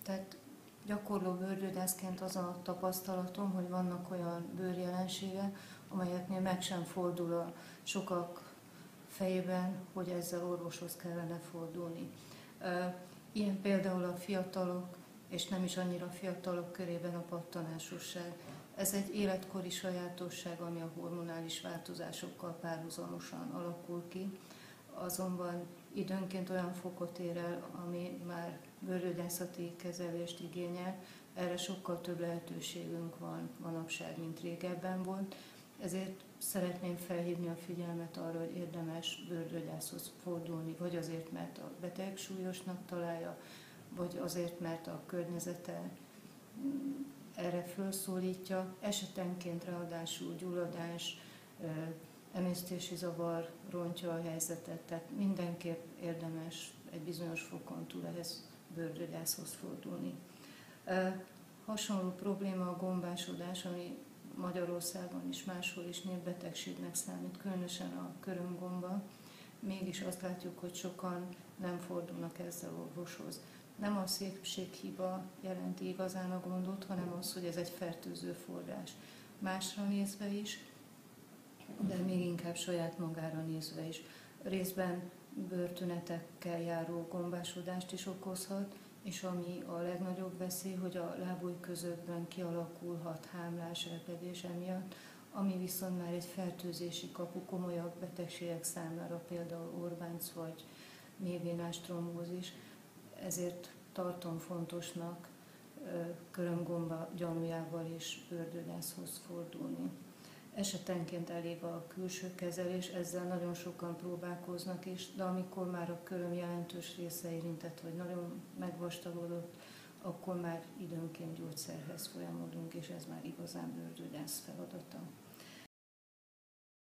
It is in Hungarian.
Tehát gyakorló bőrgyógyászként az a tapasztalatom, hogy vannak olyan bőrjelenségek, amelyeknél meg sem fordul a sokak fejében, hogy ezzel orvoshoz kellene fordulni. Ilyen például a fiatalok, és nem is annyira fiatalok körében a pattanásosság. Ez egy életkori sajátosság, ami a hormonális változásokkal párhuzamosan alakul ki, azonban időnként olyan fokot ér el, ami már bőrgyógyászati kezelést igényel. Erre sokkal több lehetőségünk van manapság, mint régebben volt. Ezért szeretném felhívni a figyelmet arra, hogy érdemes bőrgyógyászhoz fordulni, vagy azért, mert a beteg súlyosnak találja, vagy azért, mert a környezete erre felszólítja. Esetenként ráadásul gyulladás, emésztési zavar rontja a helyzetet, tehát mindenképp érdemes egy bizonyos fokon túl ehhez bőrgyógyászhoz fordulni. Hasonló probléma a gombásodás, ami Magyarországon is, máshol is népbetegségnek számít, különösen a körömgomba. Mégis azt látjuk, hogy sokan nem fordulnak ezzel orvoshoz. Nem a szépséghiba jelenti igazán a gondot, hanem az, hogy ez egy fertőző forrás. Másra nézve is, de még inkább saját magára nézve is. Részben bőrtünetekkel járó gombásodást is okozhat, és ami a legnagyobb veszély, hogy a lábujjközökben kialakulhat hámlás, repedés emiatt, ami viszont már egy fertőzési kapu komolyabb betegségek számára, például Orbánc vagy mélyvénás trombózis. Ezért tartom fontosnak körömgomba gyanújával is bőrgyógyászhoz fordulni. Esetenként elég a külső kezelés, ezzel nagyon sokan próbálkoznak is, de amikor már a köröm jelentős része érintett, vagy nagyon megvastagodott, akkor már időnként gyógyszerhez folyamodunk, és ez már igazán bőrgyógyász feladat.